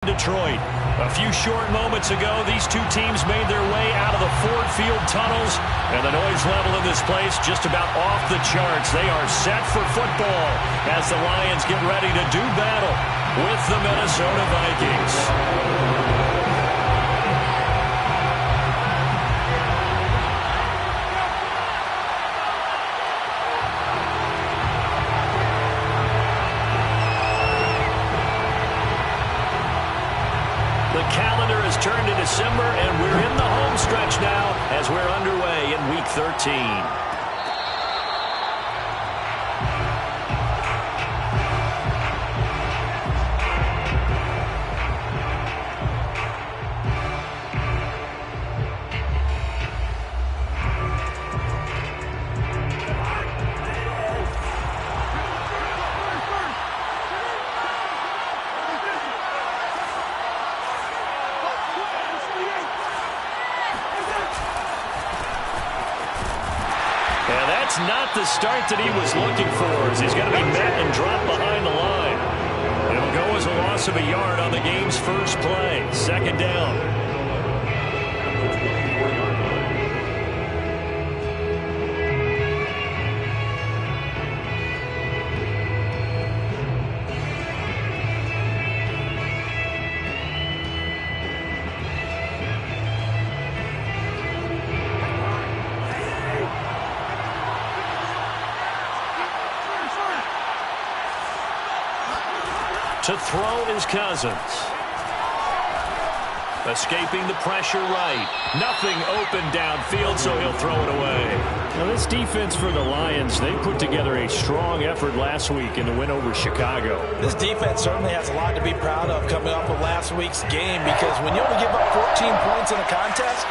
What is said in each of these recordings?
Detroit. A few short moments ago, these two teams made their way out of the Ford Field tunnels, and the noise level in this place just about off the charts. They are set for football as the Lions get ready to do battle with the Minnesota Vikings. Turned to December, and we're in the home stretch now as we're underway in Week 13. Not the start that he was looking for, as he's going to be met and dropped behind the line. It'll go as a loss of a yard on the game's first play. Second down. To throw is Cousins. Escaping the pressure right. Nothing open downfield, so he'll throw it away. Now this defense for the Lions, they put together a strong effort last week in the win over Chicago. This defense certainly has a lot to be proud of coming off of last week's game, because when you only give up 14 points in a contest,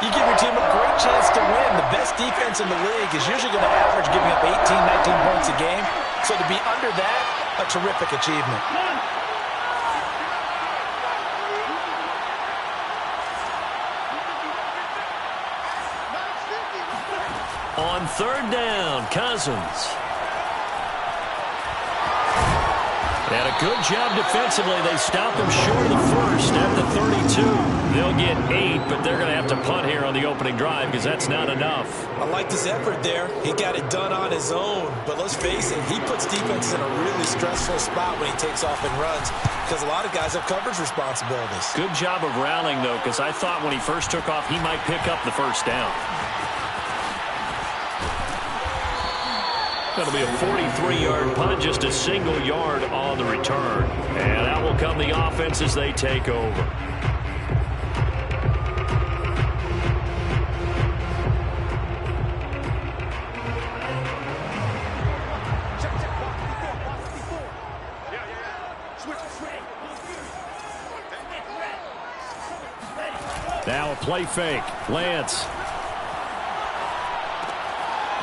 you give your team a great chance to win. The best defense in the league is usually going to average giving up 18, 19 points a game. So to be under that, a terrific achievement. On third down, Cousins. And a good job defensively. They stop him short of the first at the 32. They'll get 8, but they're going to have to punt here on the opening drive because that's not enough. I like his effort there. He got it done on his own. But let's face it, he puts defenses in a really stressful spot when he takes off and runs, because a lot of guys have coverage responsibilities. Good job of rallying, though, because I thought when he first took off, he might pick up the first down. Going to be a 43-yard punt, just a single yard on the return. And out will come the offense as they take over. Now a play fake. Lance.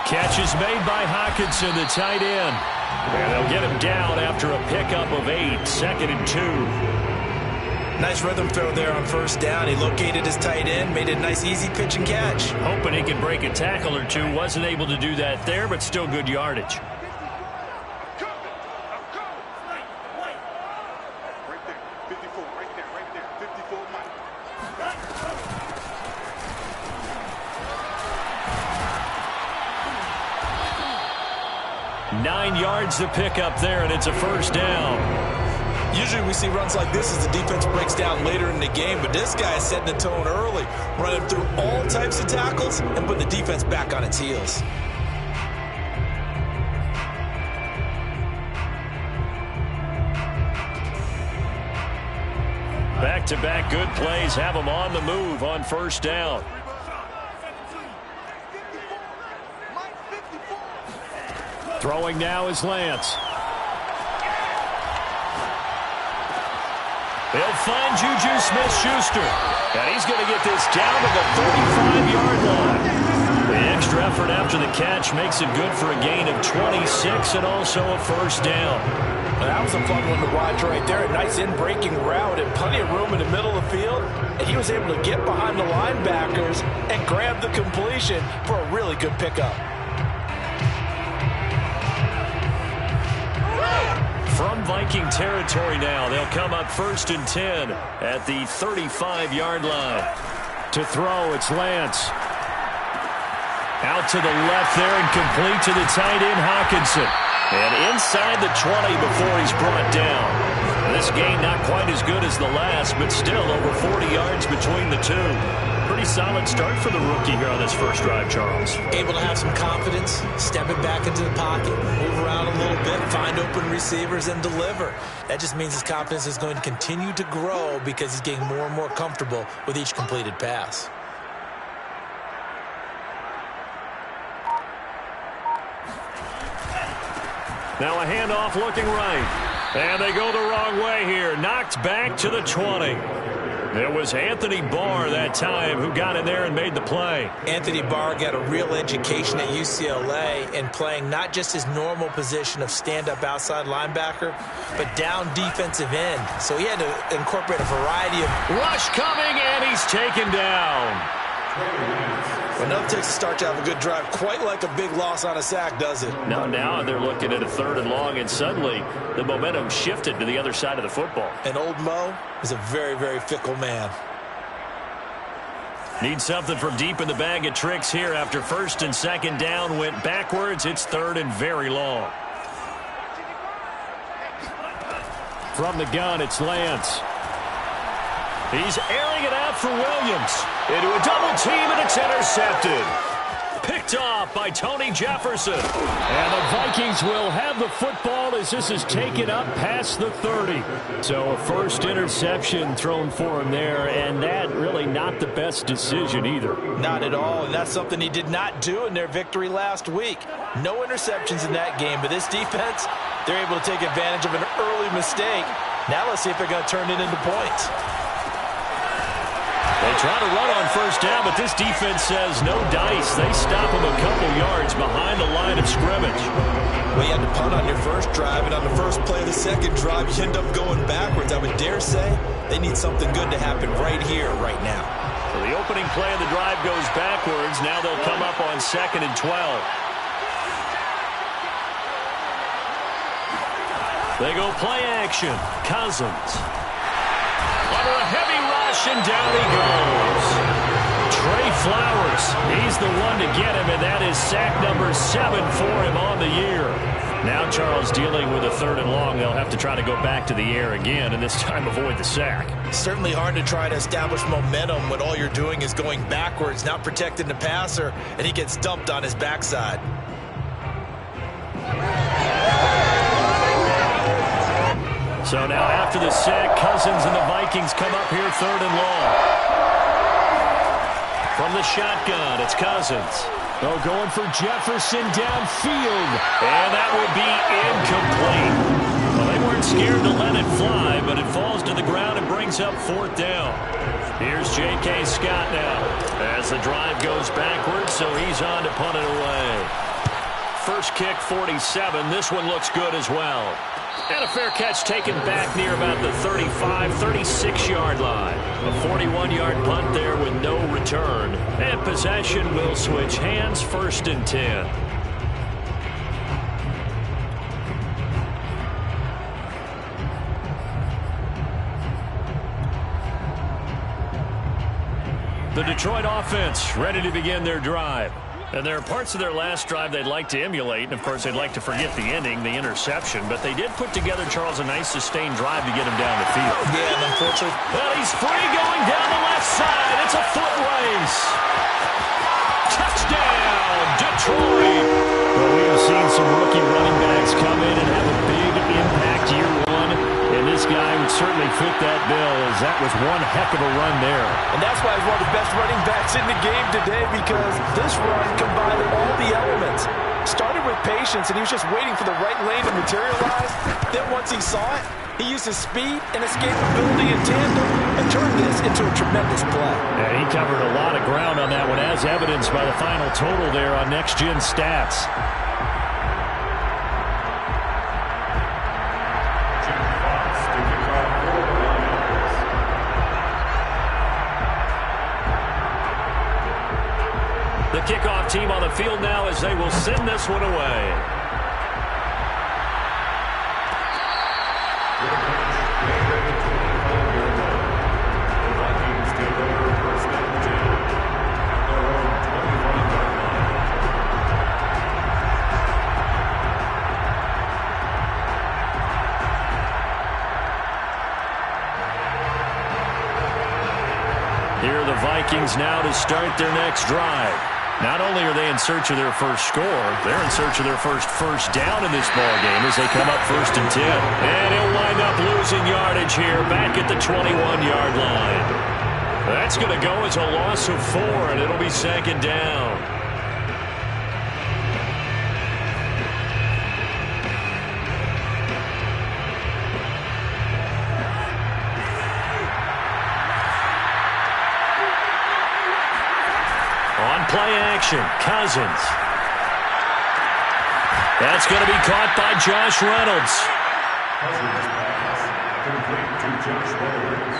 Catch is made by Hockenson, the tight end. And they'll get him down after a pickup of 8, 2nd and 2. Nice rhythm throw there on first down. He located his tight end, made a nice easy pitch and catch. Hoping he could break a tackle or two. Wasn't able to do that there, but still good yardage. Yards to pick up there, and it's a first down. Usually we see runs like this as the defense breaks down later in the game, but this guy is setting the tone early, running through all types of tackles and putting the defense back on its heels. Back-to-back good plays have them on the move on first down. Throwing now is Lance. He'll find Juju Smith-Schuster. And he's going to get this down to the 35-yard line. The extra effort after the catch makes it good for a gain of 26 and also a first down. That was a fun one to watch right there. A nice in-breaking route and plenty of room in the middle of the field. And he was able to get behind the linebackers and grab the completion for a really good pickup. From Viking territory now. They'll come up 1st and 10 at the 35-yard line. To throw, it's Lance. Out to the left there and complete to the tight end, Hawkinson. And inside the 20 before he's brought down. This game not quite as good as the last, but still over 40 yards between the two. Pretty solid start for the rookie here on this first drive, Charles. Able to have some confidence, step it back into the pocket, move around a little bit, find open receivers, and deliver. That just means his confidence is going to continue to grow because he's getting more and more comfortable with each completed pass. Now a handoff looking right. And they go the wrong way here. Knocked back to the 20. It was Anthony Barr that time who got in there and made the play. Anthony Barr got a real education at UCLA in playing not just his normal position of stand-up outside linebacker, but down defensive end. So he had to incorporate a variety of... Rush coming, and he's taken down. Well, nothing takes a start to have a good drive quite like a big loss on a sack, does it? No, now they're looking at a 3rd and long, and suddenly the momentum shifted to the other side of the football. And old Mo is a very, very fickle man. Need something from deep in the bag of tricks here after 1st and 2nd down. Went backwards. It's 3rd and very long. From the gun, it's Lance. He's airing it out for Williams. Into a double team, and it's intercepted. Picked off by Tony Jefferson. And the Vikings will have the football as this is taken up past the 30. So a first interception thrown for him there, and that really not the best decision either. Not at all, and that's something he did not do in their victory last week. No interceptions in that game, but this defense, they're able to take advantage of an early mistake. Now let's see if they're going to turn it into points. They try to run on 1st down, but this defense says no dice. They stop him a couple yards behind the line of scrimmage. Well, you had to punt on your first drive, and on the first play of the second drive, you end up going backwards. I would dare say they need something good to happen right here, right now. So the opening play of the drive goes backwards. Now they'll come up on 2nd and 12. They go play action. Cousins. Under a heavy rush, and down he goes. Trey Flowers, he's the one to get him, and that is sack number 7 for him on the year. Now Charles dealing with a 3rd and long. They'll have to try to go back to the air again, and this time avoid the sack. Certainly hard to try to establish momentum when all you're doing is going backwards, not protecting the passer, and he gets dumped on his backside. So now after the sack, Cousins and the Vikings come up here 3rd and long. From the shotgun, it's Cousins. Oh, going for Jefferson downfield. And that will be incomplete. Well, they weren't scared to let it fly, but it falls to the ground and brings up 4th down. Here's J.K. Scott now as the drive goes backwards, so he's on to punt it away. First kick, 47. This one looks good as well. And a fair catch taken back near about the 35, 36-yard line. A 41-yard punt there with no return. And possession will switch hands, 1st and 10. The Detroit offense ready to begin their drive. And there are parts of their last drive they'd like to emulate. And, of course, they'd like to forget the ending, the interception. But they did put together, Charles, a nice sustained drive to get him down the field. Yeah, and unfortunately. Well, he's free going down the left side. It's a foot race. Touchdown, Detroit. Well, we have seen some rookie running backs come in and have a big impact year one. And this guy would certainly fit that bill, as that was one heck of a run there. And that's why he's one of the best running backs in the game today, because this run combined all the elements. Started with patience, and he was just waiting for the right lane to materialize. Then once he saw it, he used his speed and escapability in tandem and turned this into a tremendous play. Yeah, he covered a lot of ground on that one, as evidenced by the final total there on Next Gen Stats. The kickoff team on the field now as they will send this one away. Here are the Vikings now to start their next drive. Not only are they in search of their first score, they're in search of their first down in this ballgame as they come up 1st and 10. And he'll wind up losing yardage here back at the 21-yard line. That's going to go as a loss of 4, and it'll be 2nd down. Play action, Cousins. That's going to be caught by Josh Reynolds. Cousins pass complete to Josh Reynolds.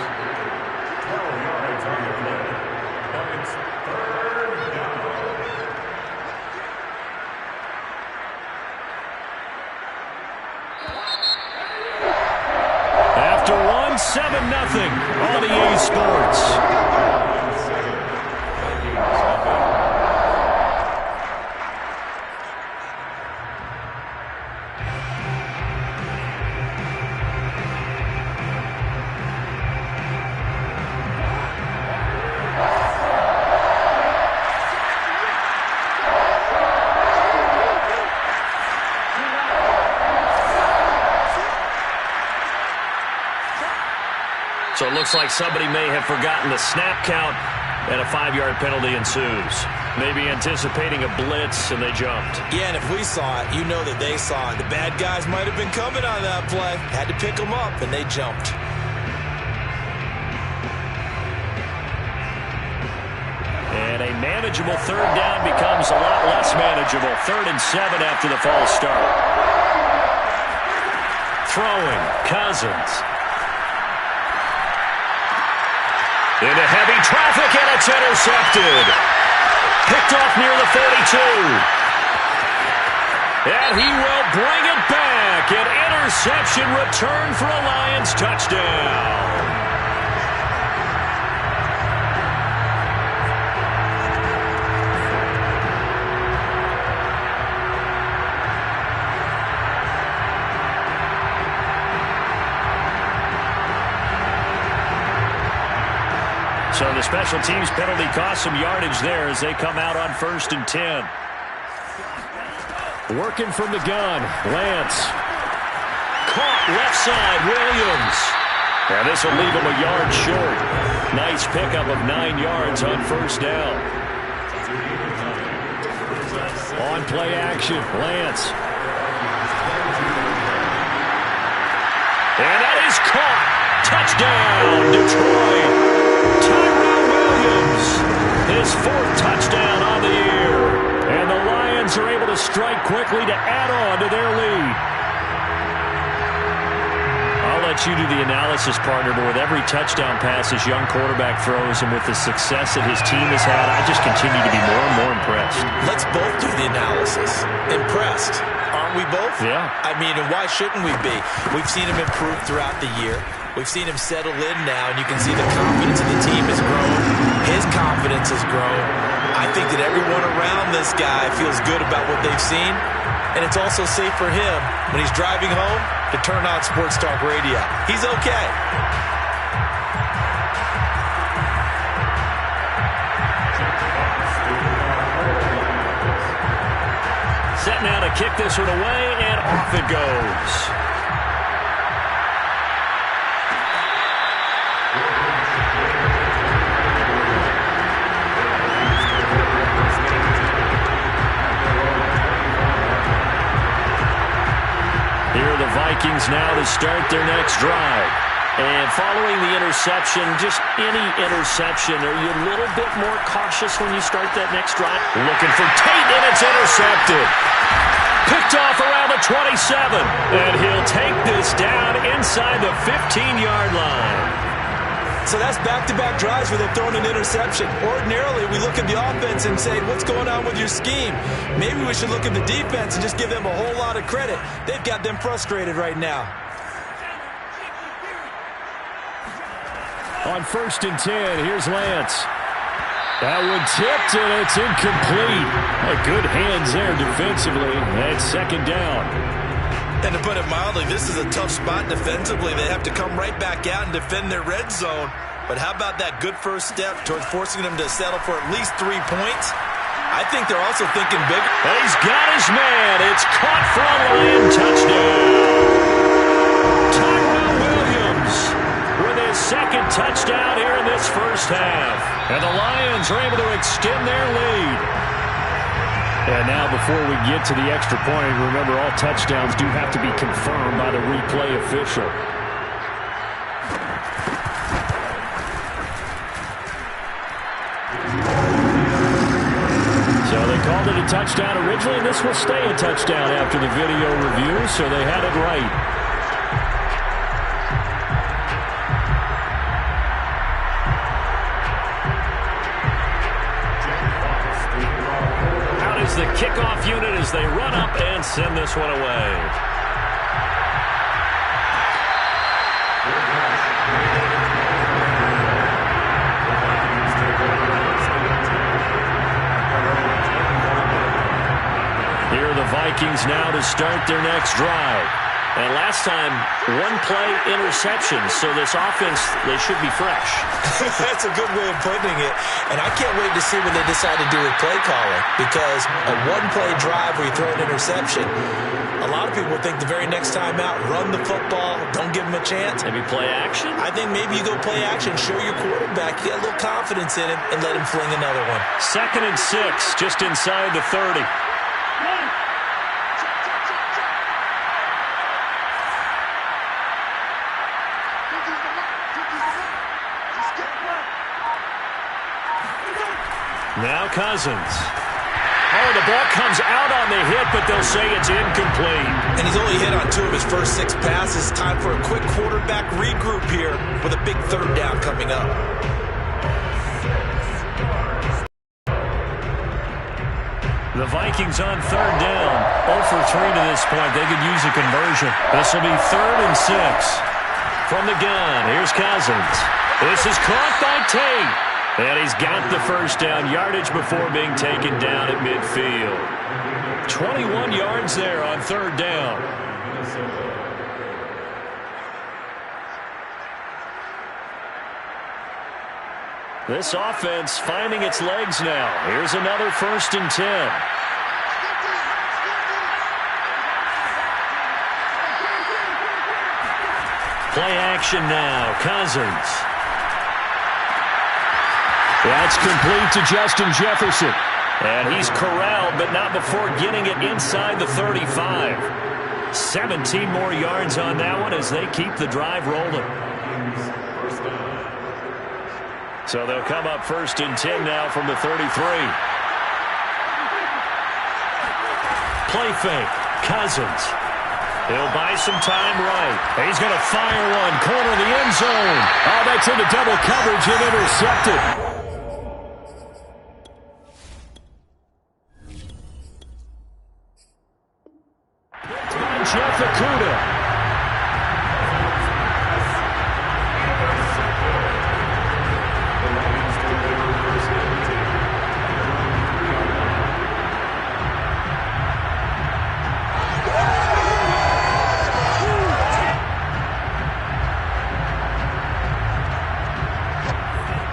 12 yards on the play. But it's 3rd down. After 1-7-0 on EA Sports. So it looks like somebody may have forgotten the snap count, and a 5-yard penalty ensues. Maybe anticipating a blitz, and they jumped. Yeah, and if we saw it, you know that they saw it. The bad guys might have been coming on that play. Had to pick them up, and they jumped. And a manageable 3rd down becomes a lot less manageable. 3rd and 7 after the false start. Throwing, Cousins. Into heavy traffic, and it's intercepted. Picked off near the 42. And he will bring it back. An interception return for a Lions touchdown. So the special teams penalty cost some yardage there as they come out on 1st and 10. Working from the gun, Lance. Caught left side, Williams. And this will leave him a yard short. Nice pickup of 9 yards on 1st down. On play action, Lance. And that is caught. Touchdown, Detroit. Tyrell Williams, his 4th touchdown on the year. And the Lions are able to strike quickly to add on to their lead. I'll let you do the analysis, partner, but with every touchdown pass his young quarterback throws and with the success that his team has had, I just continue to be more and more impressed. Let's both do the analysis. Impressed. Aren't we both? Yeah. I mean, and why shouldn't we be? We've seen him improve throughout the year. We've seen him settle in now, and you can see the confidence of the team has grown. His confidence has grown. I think that everyone around this guy feels good about what they've seen, and it's also safe for him when he's driving home to turn on Sports Talk Radio. He's okay. Set now to kick this one away, and off it goes. Here are the Vikings now to start their next drive. And following the interception, just any interception, are you a little bit more cautious when you start that next drive? Looking for Tate, and it's intercepted. Picked off around the 27. And he'll take this down inside the 15-yard line. So that's back-to-back drives where they've thrown an interception. Ordinarily, we look at the offense and say, what's going on with your scheme? Maybe we should look at the defense and just give them a whole lot of credit. They've got them frustrated right now. On 1st and 10, here's Lance. That one tipped, and it's incomplete. Good hands there defensively. That's 2nd down. And to put it mildly, this is a tough spot defensively. They have to come right back out and defend their red zone. But how about that good first step towards forcing them to settle for at least 3 points? I think they're also thinking bigger. He's got his man. It's caught for a Lion touchdown. Williams with his second touchdown here in this first half. And the Lions are able to extend their lead. And now before we get to the extra point, remember all touchdowns do have to be confirmed by the replay official. So they called it a touchdown originally, and this will stay a touchdown after the video review, so they had it right. The kickoff unit as they run up and send this one away. Here are the Vikings now to start their next drive. And last time, one-play interception, so this offense, they should be fresh. That's a good way of putting it. And I can't wait to see what they decide to do with play calling, because a one-play drive where you throw an interception, a lot of people think the very next time out, run the football, don't give them a chance. Maybe play action? I think maybe you go play action, show your quarterback, you got a little confidence in him, and let him fling another one. 2nd and 6, just inside the 30. Now Cousins. Oh, the ball comes out on the hit, but they'll say it's incomplete. And he's only hit on 2 of his first 6 passes. Time for a quick quarterback regroup here with a big 3rd down coming up. The Vikings on 3rd down. 0 for 3 to this point. They could use a conversion. This will be 3rd and 6. From the gun, here's Cousins. This is caught by Tate. And he's got the first down, yardage before being taken down at midfield. 21 yards there on 3rd down. This offense finding its legs now. Here's another 1st and 10. Play action now. Cousins. That's complete to Justin Jefferson. And he's corralled, but not before getting it inside the 35. 17 more yards on that one as they keep the drive rolling. So they'll come up 1st and 10 now from the 33. Play fake. Cousins. He'll buy some time right. He's going to fire one. Corner of the end zone. Oh, that's into double coverage and intercepted. Jeff Okudah.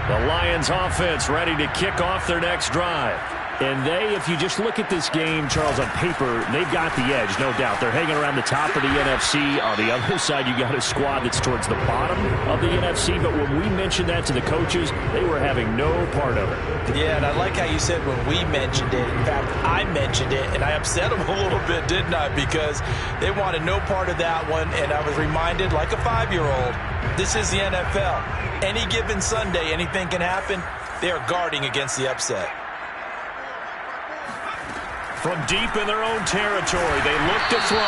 The Lions offense ready to kick off their next drive. And they, if you just look at this game, Charles, on paper, they've got the edge, no doubt. They're hanging around the top of the NFC. On the other side, you got a squad that's towards the bottom of the NFC. But when we mentioned that to the coaches, they were having no part of it. Yeah, and I like how you said when we mentioned it. In fact, I mentioned it, and I upset them a little bit, didn't I? Because they wanted no part of that one, and I was reminded, like a 5-year-old, this is the NFL. Any given Sunday, anything can happen. They are guarding against the upset. From deep in their own territory, they look to throw.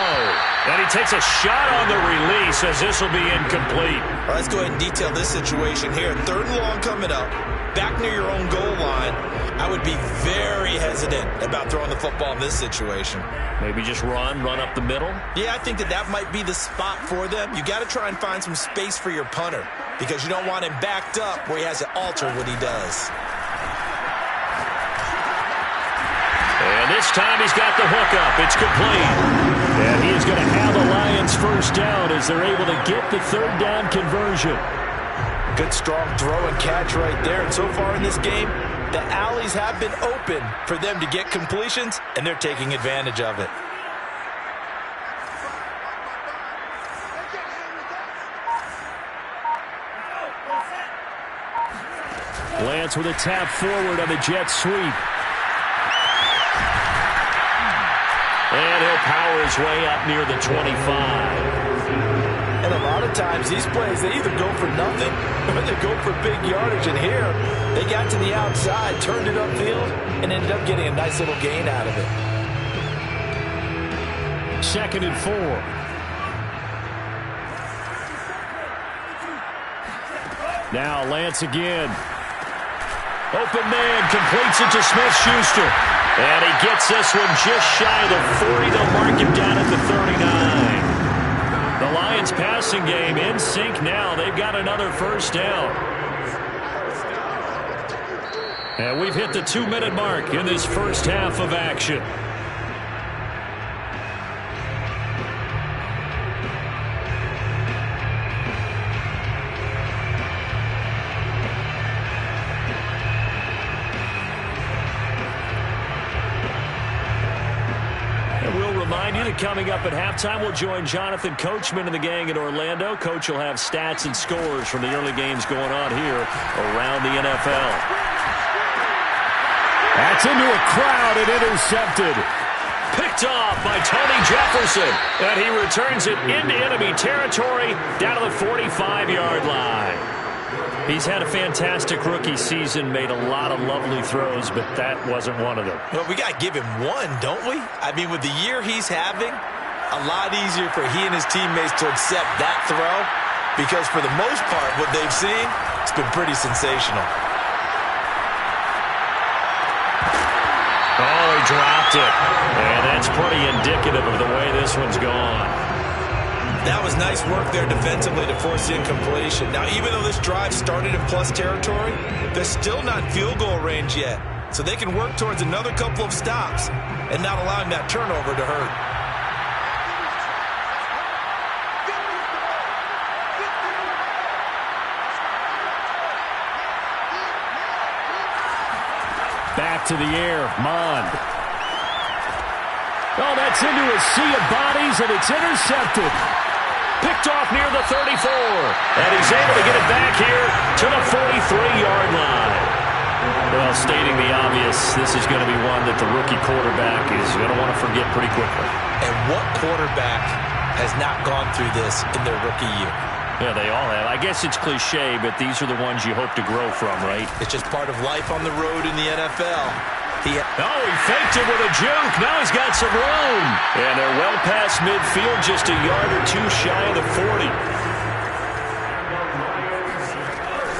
And he takes a shot on the release as this will be incomplete. All right, let's go ahead and detail this situation here. 3rd and long coming up, back near your own goal line. I would be very hesitant about throwing the football in this situation. Maybe just run up the middle? Yeah, I think that might be the spot for them. You got to try and find some space for your punter because you don't want him backed up where he has to alter what he does. And this time he's got the hookup. It's complete. And he is going to have the Lions first down as they're able to get the 3rd down conversion. Good, strong throw and catch right there. And so far in this game, the alleys have been open for them to get completions, and they're taking advantage of it. Lance with a tap forward on the jet sweep. And he'll power his way up near the 25. And a lot of times, these plays, they either go for nothing or they go for big yardage. And here, they got to the outside, turned it upfield, and ended up getting a nice little gain out of it. 2nd and 4. Now Lance again. Open man, completes it to Smith-Schuster. And he gets this one just shy of the 40. They'll mark him down at the 39. The Lions passing game in sync now. They've got another first down. And we've hit the 2-minute mark in this first half of action. Coming up at halftime, we'll join Jonathan Coachman and the gang in Orlando. Coach will have stats and scores from the early games going on here around the NFL. That's into a crowd and intercepted. Picked off by Tony Jefferson. And he returns it into enemy territory down to the 45-yard line. He's had a fantastic rookie season, made a lot of lovely throws, but that wasn't one of them. Well, we got to give him one, don't we? I mean, with the year he's having, a lot easier for he and his teammates to accept that throw because for the most part, what they've seen, it's been pretty sensational. Oh, he dropped it. And that's pretty indicative of the way this one's gone. That was nice work there defensively to force the incompletion. Now, even though this drive started in plus territory, they're still not in field goal range yet. So they can work towards another couple of stops and not allowing that turnover to hurt. Back to the air, Mond. Oh, that's into a sea of bodies, and it's intercepted. Picked off near the 34. And he's able to get it back here to the 43-yard line. Well, stating the obvious, this is going to be one that the rookie quarterback is going to want to forget pretty quickly. And what quarterback has not gone through this in their rookie year? Yeah, they all have. I guess it's cliche, but these are the ones you hope to grow from, right? It's just part of life on the road in the NFL. He faked it with a juke. Now he's got some room. And they're well past midfield, just a yard or two shy of the 40.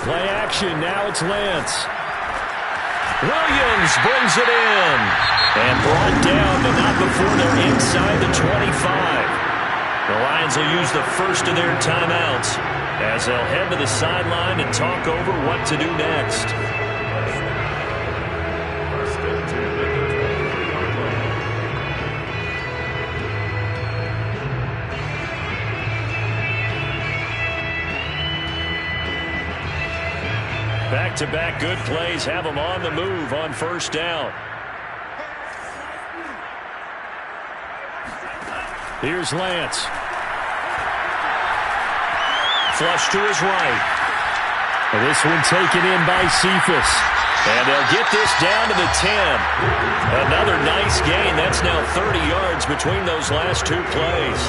Play action. Now it's Lance. Williams brings it in. And brought down, but not before they're inside the 25. The Lions will use the first of their timeouts as they'll head to the sideline and talk over what to do next. Back-to-back good plays have them on the move on first down. Here's Lance. Flush to his right. And this one taken in by Cephas. And they'll get this down to the 10. Another nice gain. That's now 30 yards between those last two plays.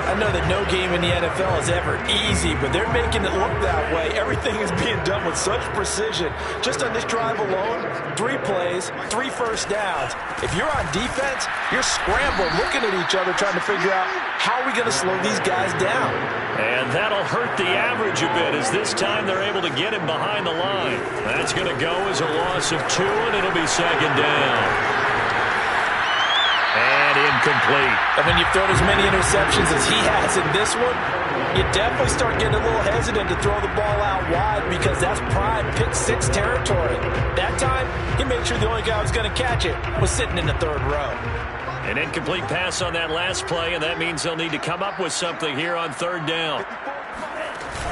I know that no game in the NFL is ever easy, but they're making it look that way. Everything is being done with such precision. Just on this drive alone, 3 plays, 3 first downs. If you're on defense, you're scrambling, looking at each other, trying to figure out how are we going to slow these guys down. And that'll hurt the average a bit as this time they're able to get him behind the line. That's going to go as a loss of 2, and it'll be second down. And incomplete. And when you've thrown as many interceptions as he has in this one, you definitely start getting a little hesitant to throw the ball out wide because that's prime pick 6 territory. That time, he made sure the only guy who was going to catch it was sitting in the 3rd row. An incomplete pass on that last play, and that means they'll need to come up with something here on 3rd down.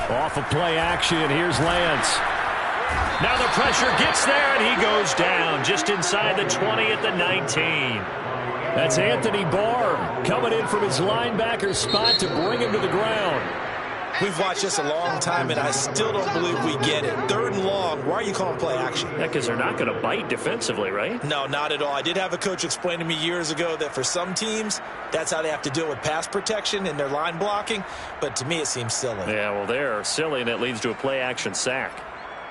Off of play action, here's Lance. Now the pressure gets there, and he goes down just inside the 20 at the 19. That's Anthony Barr coming in from his linebacker spot to bring him to the ground. We've watched this a long time, and I still don't believe we get it. 3rd and long, why are you calling play action? Yeah, because they're not going to bite defensively, right? No, not at all. I did have a coach explain to me years ago that for some teams, that's how they have to deal with pass protection and their line blocking. But to me, it seems silly. Yeah, well, they're silly, and it leads to a play action sack.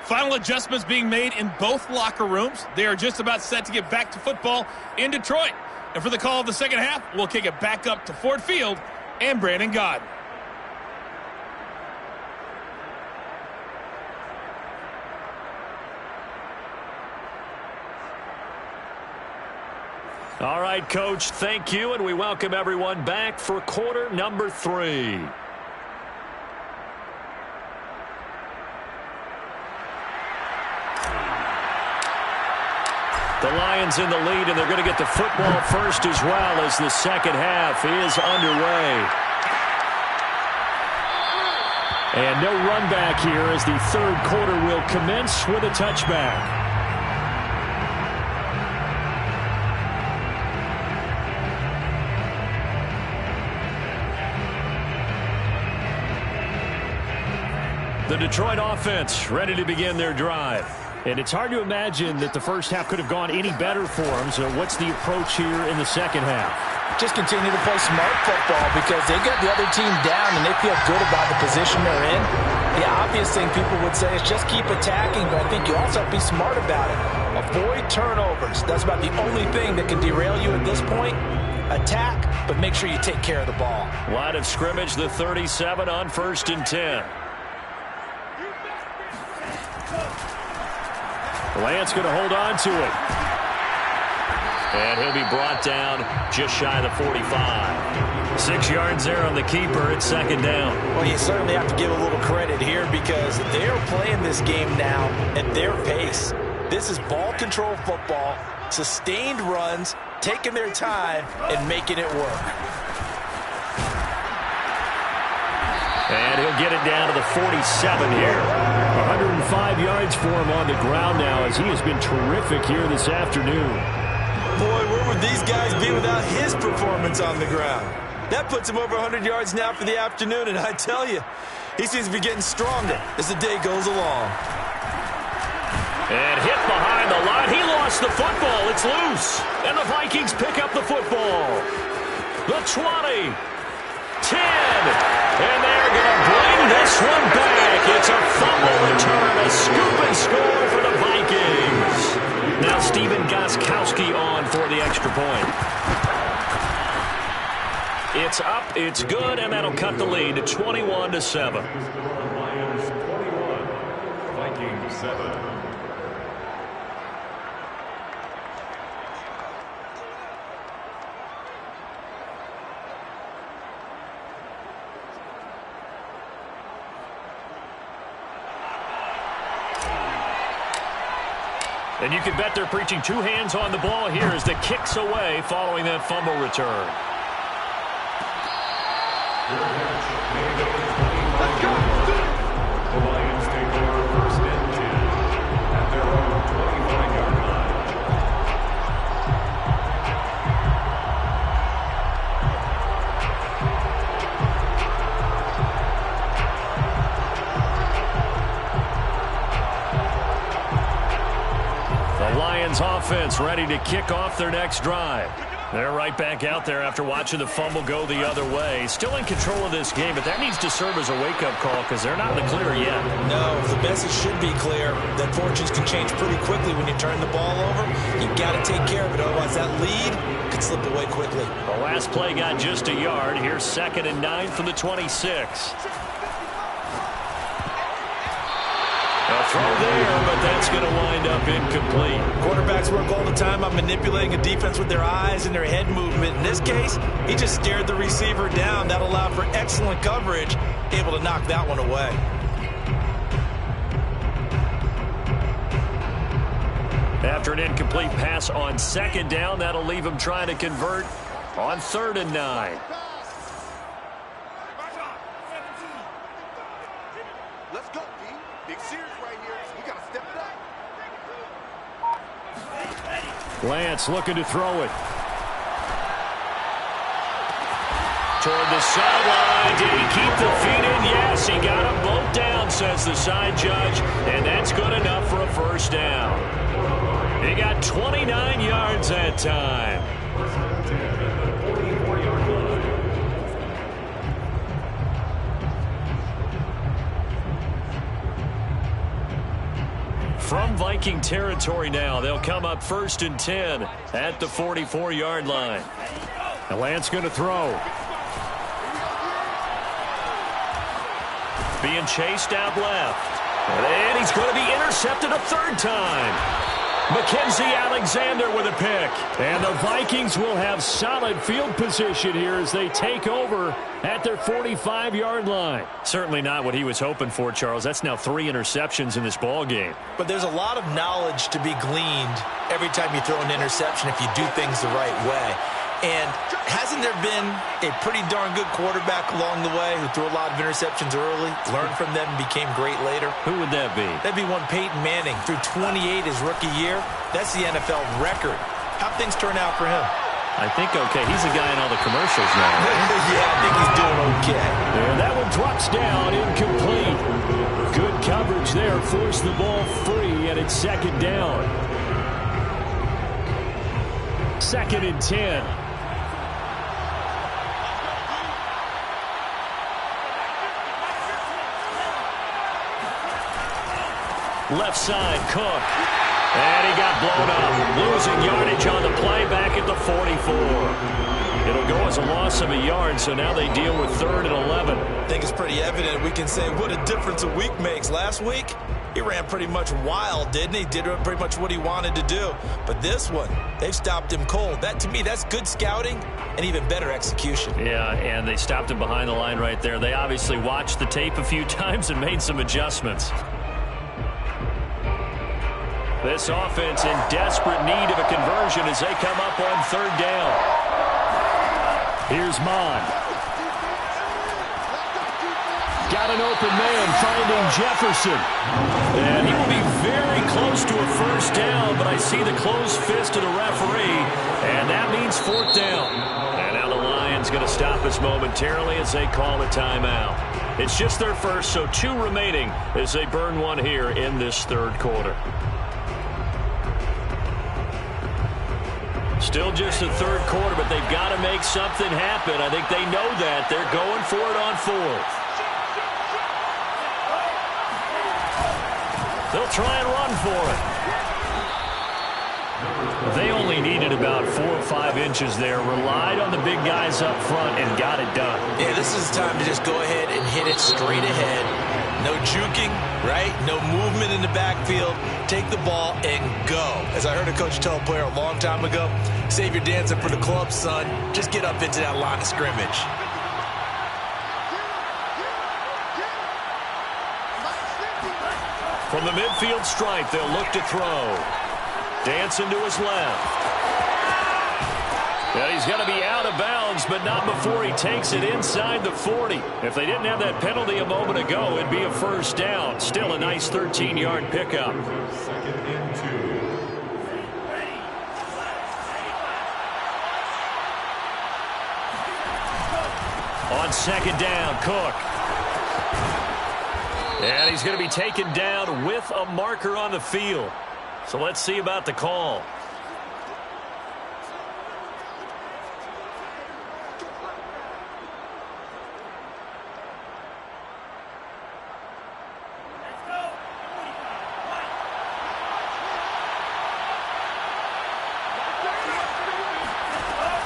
Final adjustments being made in both locker rooms. They are just about set to get back to football in Detroit. And for the call of the second half, we'll kick it back up to Ford Field and Brandon Gaudin. All right, Coach, thank you, and we welcome everyone back for quarter number 3. The Lions in the lead, and they're going to get the football first as well as the second half is underway. And no run back here as the 3rd quarter will commence with a touchback. The Detroit offense ready to begin their drive. And it's hard to imagine that the first half could have gone any better for them. So what's the approach here in the second half? Just continue to play smart football because they got the other team down and they feel good about the position they're in. The obvious thing people would say is just keep attacking, but I think you also have to be smart about it. Avoid turnovers. That's about the only thing that can derail you at this point. Attack, but make sure you take care of the ball. Line of scrimmage, the 37 on 1st and 10. Lance going to hold on to it. And he'll be brought down just shy of the 45. 6 yards there on the keeper. It's 2nd down. Well, you certainly have to give a little credit here because they're playing this game now at their pace. This is ball control football, sustained runs, taking their time, and making it work. And he'll get it down to the 47 here. 105 yards for him on the ground now as he has been terrific here this afternoon. Boy, where would these guys be without his performance on the ground? That puts him over 100 yards now for the afternoon, and I tell you, he seems to be getting stronger as the day goes along. And hit behind the line. He lost the football. It's loose. And the Vikings pick up the football. The 20. 10, and they're going to bring this one back. It's a fumble return, a scoop and score for the Vikings. Now Steven Gostkowski on for the extra point. It's up, it's good, and that'll cut the lead to 21-7. Lions 21, Vikings 7. And you can bet they're preaching 2 hands on the ball here as the kick's away following that fumble return. Let's go. The Lions take over 1st and 10 at their own 25-yard line. Lions offense ready to kick off their next drive. They're right back out there after watching the fumble go the other way. Still in control of this game, but that needs to serve as a wake-up call because they're not in the clear yet. No, the message should be clear that fortunes can change pretty quickly when you turn the ball over. You've got to take care of it, otherwise that lead could slip away quickly. The last play got just a yard. Here's 2nd and 9 from the 26. A throw there, but that's going to wind up incomplete. Quarterbacks work all the time on manipulating a defense with their eyes and their head movement. In this case, he just stared the receiver down. That allowed for excellent coverage, able to knock that one away. After an incomplete pass on 2nd down, that'll leave him trying to convert on 3rd and 9. Lance looking to throw it. Toward the sideline. Did he keep the feet in? Yes, he got them both down, says the side judge. And that's good enough for a first down. He got 29 yards that time. From Viking territory now, they'll come up 1st and 10 at the 44-yard line. And Lance going to throw. Being chased out left. And he's going to be intercepted a third time. Mackenzie Alexander with a pick. And the Vikings will have solid field position here as they take over at their 45-yard line. Certainly not what he was hoping for, Charles. That's now 3 interceptions in this ball game. But there's a lot of knowledge to be gleaned every time you throw an interception if you do things the right way. And hasn't there been a pretty darn good quarterback along the way who threw a lot of interceptions early, learned from them, and became great later? Who would that be? That'd be one Peyton Manning. Threw 28 his rookie year. That's the NFL record. How'd things turn out for him? I think okay. He's a guy in all the commercials now. Right? Yeah, I think he's doing okay. And that one drops down, incomplete. Good coverage there. Forced the ball free, and it's 2nd down. 2nd and 10. Left side, Cook. And he got blown up. Losing yardage on the play back at the 44. It'll go as a loss of a yard, so now they deal with 3rd and 11. I think it's pretty evident. We can say what a difference a week makes. Last week, he ran pretty much wild, didn't he? Did pretty much what he wanted to do. But this one, they've stopped him cold. That, to me, that's good scouting and even better execution. Yeah, and they stopped him behind the line right there. They obviously watched the tape a few times and made some adjustments. This offense in desperate need of a conversion as they come up on 3rd down. Here's Mon. Got an open man finding Jefferson. And he will be very close to a first down, but I see the closed fist of the referee, and that means 4th down. And now the Lions going to stop us momentarily as they call a timeout. It's just their first, so 2 remaining as they burn one here in this 3rd quarter. Still just the 3rd quarter, but they've got to make something happen. I think they know that. They're going for it on 4th. They'll try and run for it. They only needed about 4 or 5 inches there. Relied on the big guys up front and got it done. Yeah, this is time to just go ahead and hit it straight ahead. No juking, right? No movement in the backfield. Take the ball and go. As I heard a coach tell a player a long time ago, save your dancing for the club, son. Just get up into that line of scrimmage. From the midfield stripe, they'll look to throw. Dancing to his left. And he's going to be out of bounds, but not before he takes it inside the 40. If they didn't have that penalty a moment ago, it'd be a first down. Still a nice 13-yard pickup. 2nd and 2. On 2nd down, Cook. And he's going to be taken down with a marker on the field. So let's see about the call.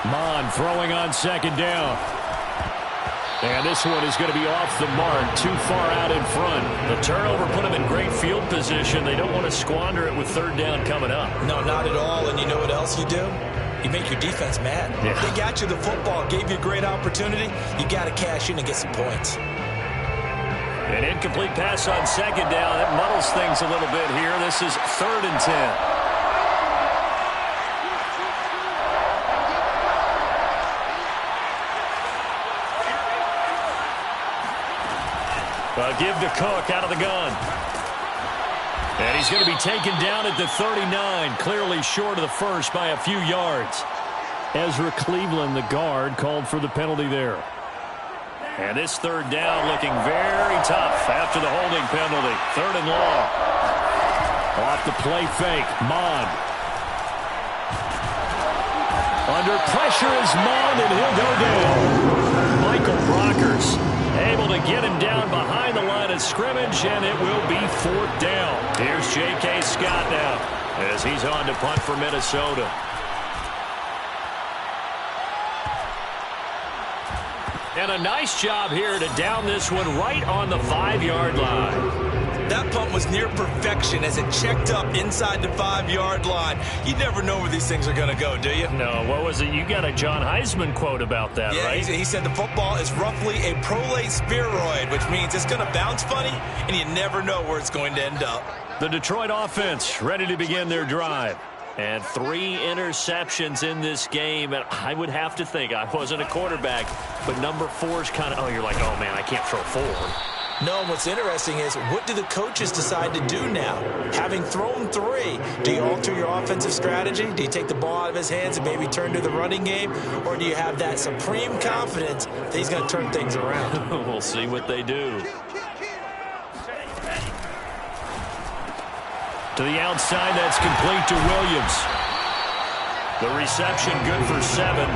Mon throwing on 2nd down. And this one is going to be off the mark, too far out in front. The turnover put them in great field position. They don't want to squander it with 3rd down coming up. No, not at all. And you know what else you do? You make your defense mad. Yeah. They got you the football, gave you a great opportunity. You got to cash in and get some points. An incomplete pass on 2nd down. That muddles things a little bit here. This is 3rd and 10. Give to Cook out of the gun. And he's going to be taken down at the 39, clearly short of the first by a few yards. Ezra Cleveland, the guard, called for the penalty there. And this third down looking very tough after the holding penalty. Third and long. Off the play fake, Mon. Under pressure is Mon, and he'll go down. Michael Brockers able to get him down behind the line of scrimmage, and it will be fourth down. Here's J.K. Scott now as he's on to punt for Minnesota. And a nice job here to down this one right on the 5-yard line. That punt was near perfection as it checked up inside the 5-yard line. You never know where these things are going to go, do you? No, what was it? You got a John Heisman quote about that, yeah, right? He said the football is roughly a prolate spheroid, which means it's going to bounce funny, and you never know where it's going to end up. The Detroit offense ready to begin their drive. And 3 interceptions in this game. And I would have to think, I wasn't a quarterback, but number 4 is kind of, oh, you're like, oh, man, I can't throw 4. No, and what's interesting is, what do the coaches decide to do now? Having thrown 3, do you alter your offensive strategy? Do you take the ball out of his hands and maybe turn to the running game? Or do you have that supreme confidence that he's going to turn things around? We'll see what they do. To the outside, that's complete to Williams. The reception good for 7.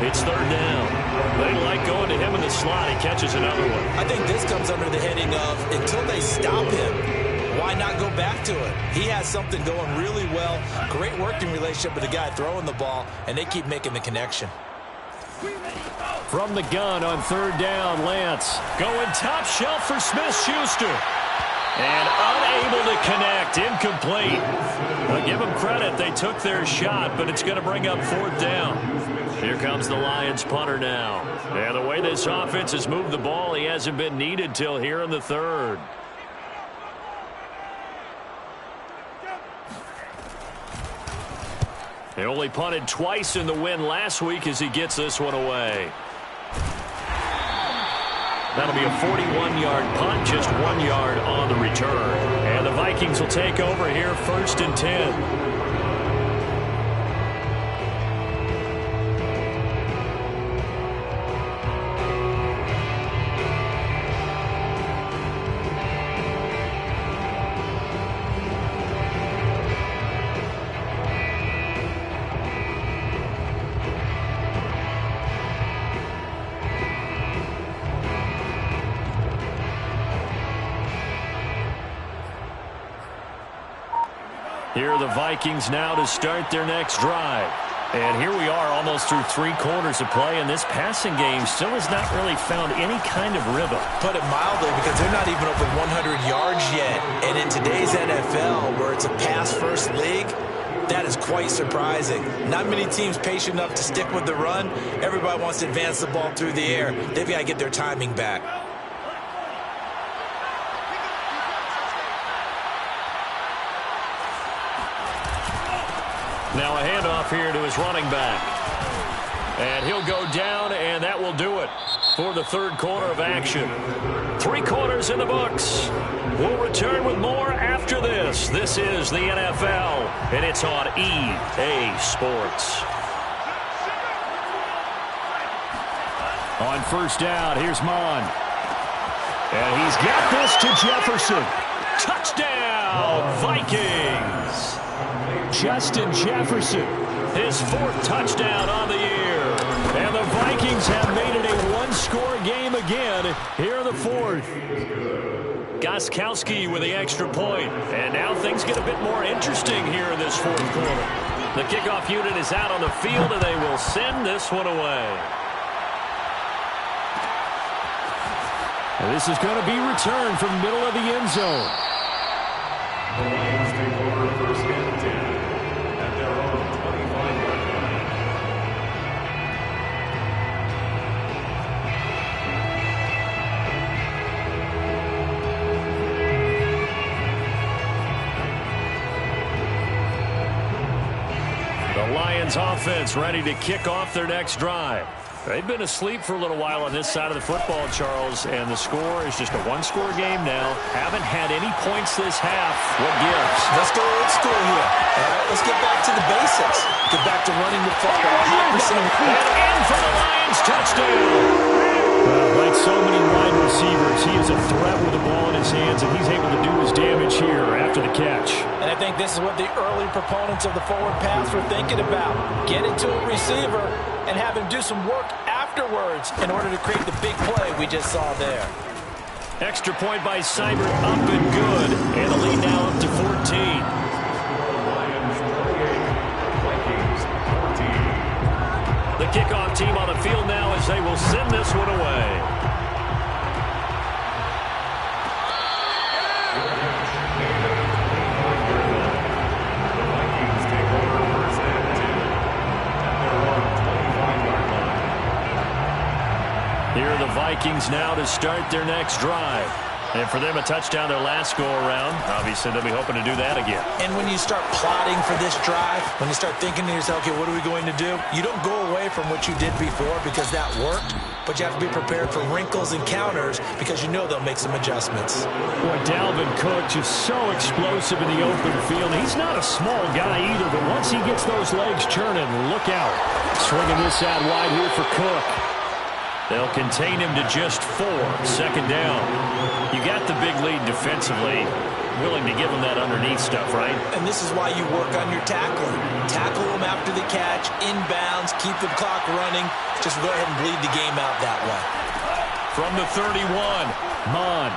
It's third down. They like going to him in the slot. He catches another one. I think this comes under the heading of, until they stop him, why not go back to it? He has something going really well. Great working relationship with the guy throwing the ball, and they keep making the connection. From the gun on third down, Lance going top shelf for Smith-Schuster. And unable to connect, incomplete. I'll give them credit, they took their shot, but it's going to bring up fourth down. Here comes the Lions punter now. And the way this offense has moved the ball, he hasn't been needed till here in the third. He only punted twice in the win last week as he gets this one away. That'll be a 41-yard punt, just 1 yard on the return. And the Vikings will take over here, 1st and 10. Here are the Vikings now to start their next drive. And here we are almost through 3 quarters of play, and this passing game still has not really found any kind of rhythm. Put it mildly, because they're not even over 100 yards yet. And in today's NFL, where it's a pass-first league, that is quite surprising. Not many teams patient enough to stick with the run. Everybody wants to advance the ball through the air. They've got to get their timing back. Now a handoff here to his running back. And he'll go down, and that will do it for the third quarter of action. 3 quarters in the books. We'll return with more after this. This is the NFL, and it's on EA Sports. On first down, here's Mon. And he's got this to Jefferson. Touchdown, Vikings. Justin Jefferson, his 4th touchdown on the year. And the Vikings have made it a 1-score game again here in the 4th. Gostkowski with the extra point. And now things get a bit more interesting here in this 4th quarter. The kickoff unit is out on the field, and they will send this one away. And this is going to be returned from the middle of the end zone. The Lions take over 1st and 10 at their own 25-yard line. The Lions offense ready to kick off their next drive. They've been asleep for a little while on this side of the football, Charles, and the score is just a one-score game now. Haven't had any points this half. What gives? Let's go old school here. All right, let's get back to the basics. Get back to running the football. And in for the Lions, touchdown. Well, like so many wide receivers, he is a threat with the ball in his hands, and he's able to do his damage here after the catch. And I think this is what the early proponents of the forward pass were thinking about. Get it to a receiver and have him do some work afterwards in order to create the big play we just saw there. Extra point by Seibert, up and good. And the lead now up to 14. Lions 28, Vikings 14. The kickoff team on the field now as they will send this one away. The Vikings take over first and 10 at their own 25-yard line. Here are the Vikings now to start their next drive. And for them, a touchdown their last go-around. Obviously, they'll be hoping to do that again. And when you start plotting for this drive, when you start thinking to yourself, okay, what are we going to do? You don't go away from what you did before because that worked, but you have to be prepared for wrinkles and counters because you know they'll make some adjustments. Boy, Dalvin Cook just so explosive in the open field. He's not a small guy either, but once he gets those legs churning, look out. Swinging this out wide here for Cook. They'll contain him to just 4. Second down. You got the big lead defensively. Willing to give him that underneath stuff, right? And this is why you work on your tackling. Tackle them after the catch, inbounds, keep the clock running. Just go ahead and bleed the game out that way. From the 31, Mond.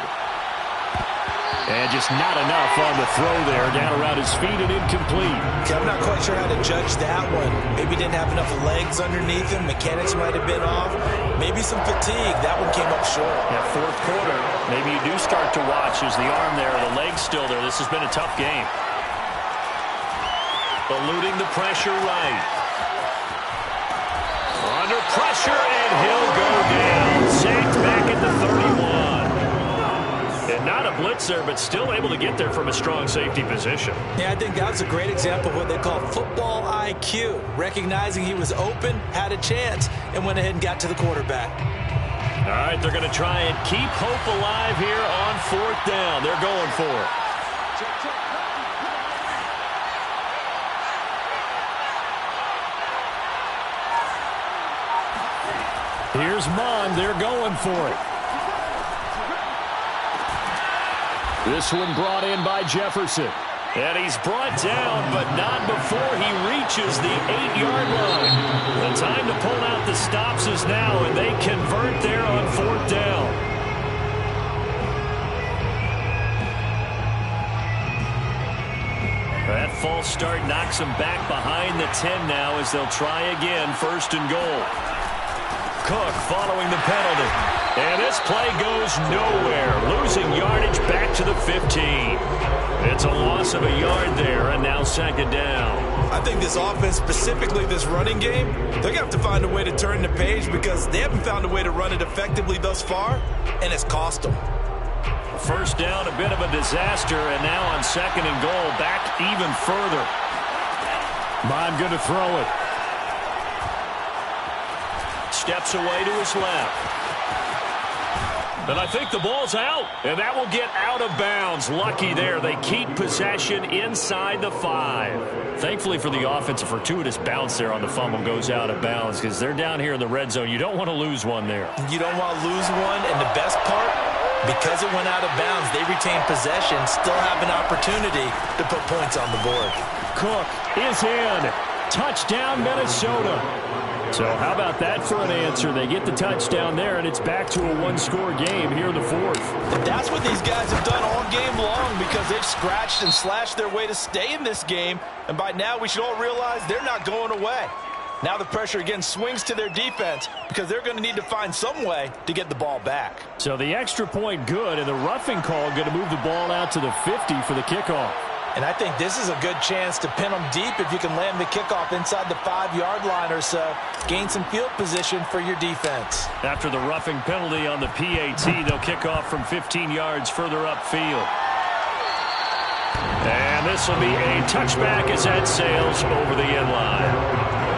And just not enough on the throw there. Down around his feet and incomplete. Okay, I'm not quite sure how to judge that one. Maybe didn't have enough legs underneath him. Mechanics might have been off. Maybe some fatigue. That one came up short. Yeah, fourth quarter. Maybe you do start to watch as the arm there, the leg's still there. This has been a tough game. Eluding the pressure right. Under pressure, and he'll go down. Sacked back at the 31. And not a blitzer, but still able to get there from a strong safety position. Yeah, I think that was a great example of what they call football IQ. Recognizing he was open, had a chance, and went ahead and got to the quarterback. All right, they're going to try and keep hope alive here on fourth down. They're going for it. Here's Mond. They're going for it. This one brought in by Jefferson. And he's brought down, but not before he reaches the 8-yard line. The time to pull out the stops is now, and they convert there on fourth down. That false start knocks them back behind the 10 now as they'll try again, first and goal. Cook following the penalty. And this play goes nowhere. Losing yardage back to the 15. It's a loss of a yard there, and now second down. I think this offense, specifically this running game, they're going to have to find a way to turn the page because they haven't found a way to run it effectively thus far, and it's cost them. First down, a bit of a disaster, and now on second and goal, back even further. Mond going to throw it. Steps away to his left. And I think the ball's out, and that will get out of bounds. Lucky there. They keep possession inside the 5. Thankfully for the offense, a fortuitous bounce there on the fumble goes out of bounds because they're down here in the red zone. You don't want to lose one there. You don't want to lose one, and the best part, because it went out of bounds, they retain possession, still have an opportunity to put points on the board. Cook is in. Touchdown, Minnesota. So how about that for an answer? They get the touchdown there, and it's back to a one-score game here in the fourth. And that's what these guys have done all game long because they've scratched and slashed their way to stay in this game. And by now, we should all realize they're not going away. Now the pressure again swings to their defense because they're going to need to find some way to get the ball back. So the extra point good, and the roughing call going to move the ball out to the 50 for the kickoff. And I think this is a good chance to pin them deep if you can land the kickoff inside the 5-yard line or so. Gain some field position for your defense. After the roughing penalty on the PAT, they'll kick off from 15 yards further upfield. And this will be a touchback as that sails over the end line.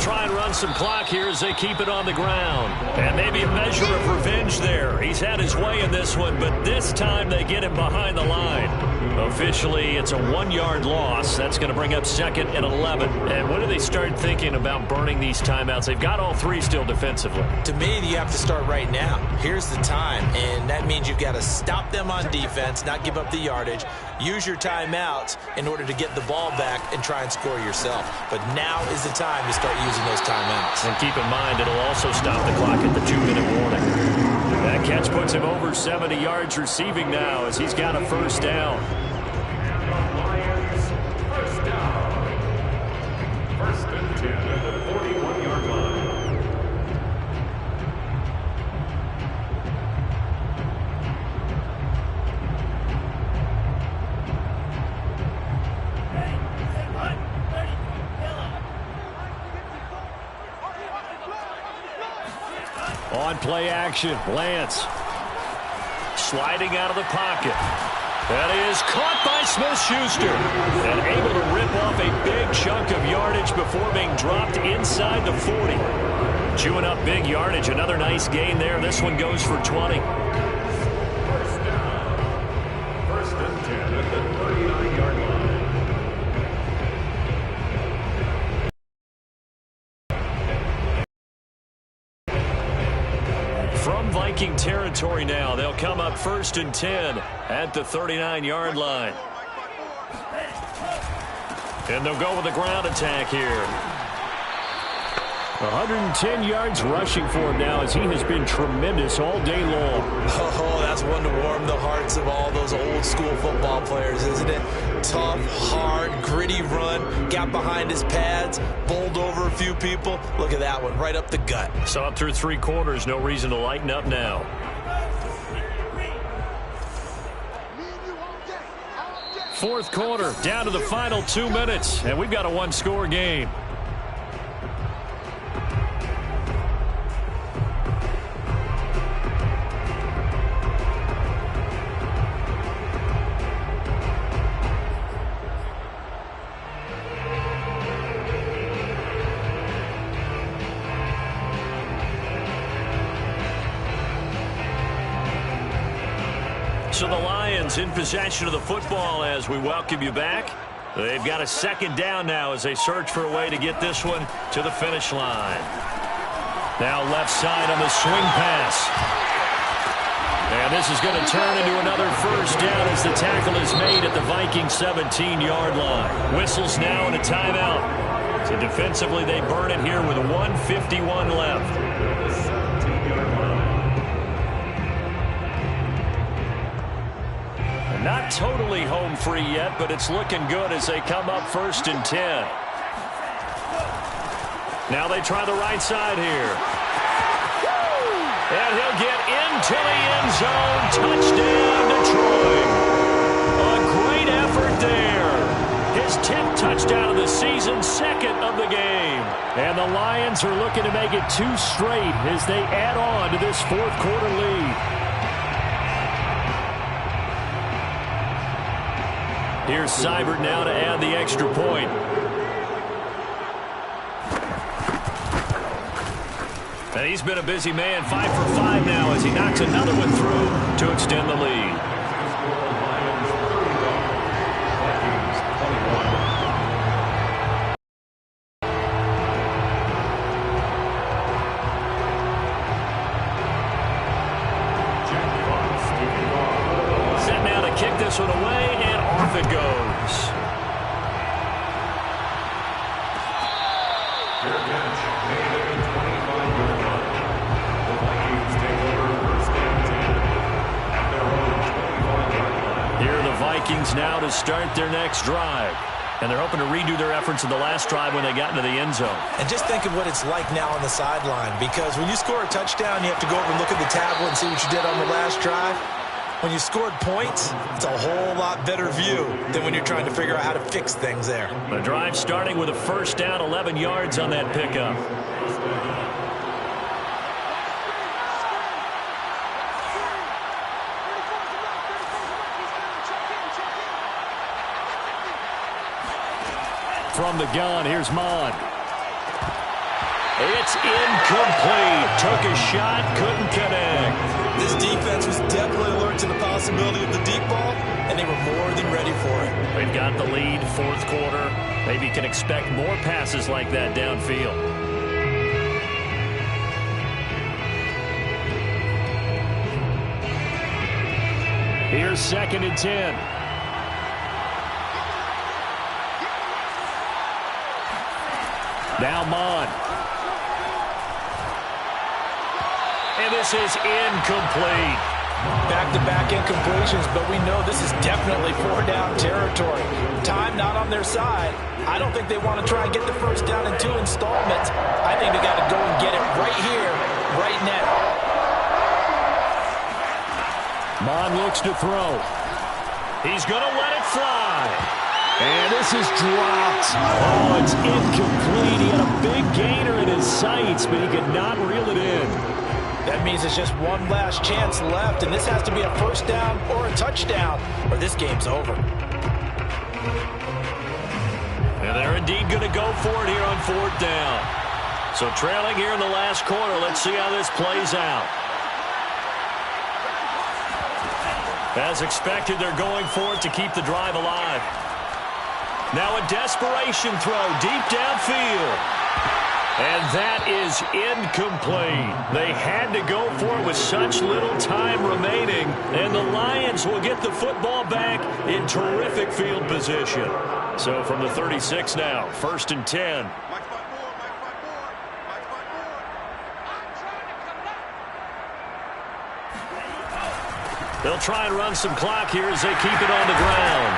try and run some clock here as they keep it on the ground. And maybe a measure of revenge there. He's had his way in this one, but this time they get him behind the line. Officially, it's a 1-yard loss. That's going to bring up 2nd and 11. And when do they start thinking about burning these timeouts? They've got all 3 still defensively. To me, you have to start right now. Here's the time, and that means you've got to stop them on defense, not give up the yardage, use your timeouts in order to get the ball back and try and score yourself. But now is the time to start using those timeouts. And keep in mind, it'll also stop the clock at the 2-minute warning. That catch puts him over 70 yards receiving now as he's got a first down. Lions, first down. 1st and 10 at the 41-yard line. On play action, Lance sliding out of the pocket. That is caught by Smith-Schuster and able to rip off a big chunk of yardage before being dropped inside the 40. Chewing up big yardage. Another nice gain there. This one goes for 20. First down. 1st and 10 at the 39-yard line. From Viking territory now, they'll come up 1st and 10 at the 39-yard line. And they'll go with a ground attack here. 110 yards rushing for him now as he has been tremendous all day long. Oh, that's one to warm the hearts of all those old school football players, isn't it? Tough, hard, gritty run, got behind his pads, bowled over a few people. Look at that one, right up the gut. So up through 3 quarters, no reason to lighten up now. 4th quarter, down to the final 2 minutes, and we've got a 1-score game. So the Lions in possession of the football as we welcome you back. They've got a 2nd down now as they search for a way to get this one to the finish line. Now left side on the swing pass. And this is going to turn into another first down as the tackle is made at the Viking 17-yard line. Whistles now and a timeout. So defensively they burn it here with 1:51 left. Not totally home free yet, but it's looking good as they come up 1st and 10. Now they try the right side here. And he'll get into the end zone. Touchdown, Detroit. A great effort there. His 10th touchdown of the season, 2nd of the game. And the Lions are looking to make it 2 straight as they add on to this 4th quarter lead. Here's Seibert now to add the extra point. And he's been a busy man, 5 for 5 now as he knocks another one through to extend the lead. Set now to kick this one away, and off it goes. Their catch made at the 25-yard line. The Vikings take over 1st and 10 at their own 25-yard line. Here are the Vikings now to start their next drive. And they're hoping to redo their efforts in the last drive when they got into the end zone. And just think of what it's like now on the sideline, because when you score a touchdown, you have to go over and look at the tablet and see what you did on the last drive. When you scored points, it's a whole lot better view than when you're trying to figure out how to fix things there. The drive starting with a first down, 11 yards on that pickup. From the gun, here's Mond. It's incomplete. Took a shot, couldn't connect. This defense was definitely alert to the possibility of the deep ball, and they were more than ready for it. They've got the lead, fourth quarter. Maybe you can expect more passes like that downfield. Here's 2nd and 10. Now Mon. And this is incomplete. Back-to-back incompletions, but we know this is definitely 4-down territory. Time not on their side. I don't think they want to try and get the first down in 2 installments. I think they got to go and get it right here, right now. Mon looks to throw. He's going to let it fly. And this is dropped. Oh, it's incomplete. He had a big gainer in his sights, but he could not reel it in. That means it's just one last chance left, and this has to be a first down or a touchdown, or this game's over. And they're indeed going to go for it here on 4th down. So trailing here in the last quarter, let's see how this plays out. As expected, they're going for it to keep the drive alive. Now a desperation throw deep downfield. And that is incomplete. They had to go for it with such little time remaining. And the Lions will get the football back in terrific field position. So from the 36 now, 1st and 10. They'll try and run some clock here as they keep it on the ground.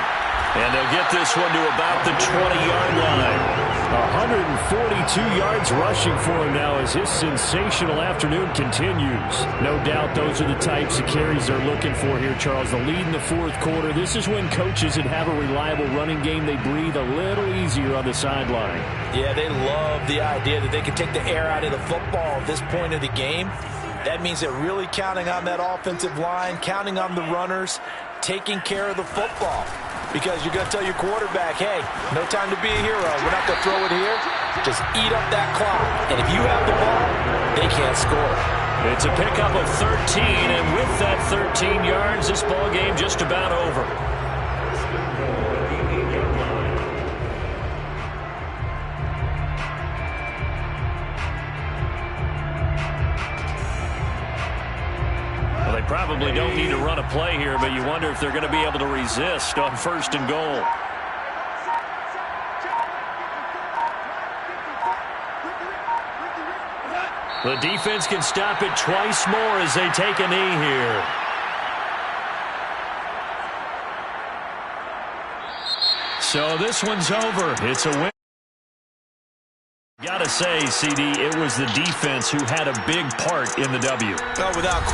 And they'll get this one to about the 20-yard line. 142 yards rushing for him now as his sensational afternoon continues. No doubt those are the types of carries they're looking for here, Charles. The lead in the 4th quarter. This is when coaches that have a reliable running game, they breathe a little easier on the sideline. Yeah, they love the idea that they can take the air out of the football at this point of the game. That means they're really counting on that offensive line, counting on the runners, taking care of the football. Because you're going to tell your quarterback, hey, no time to be a hero. We're not going to throw it here. Just eat up that clock. And if you have the ball, they can't score. It's a pickup of 13, and with that 13 yards, this ball game just about over. They probably don't need to run a play here, but you wonder if they're going to be able to resist on 1st and goal. The defense can stop it twice more as they take a knee here. So this one's over. It's a win. Gotta say, CD, it was the defense who had a big part in the W. Without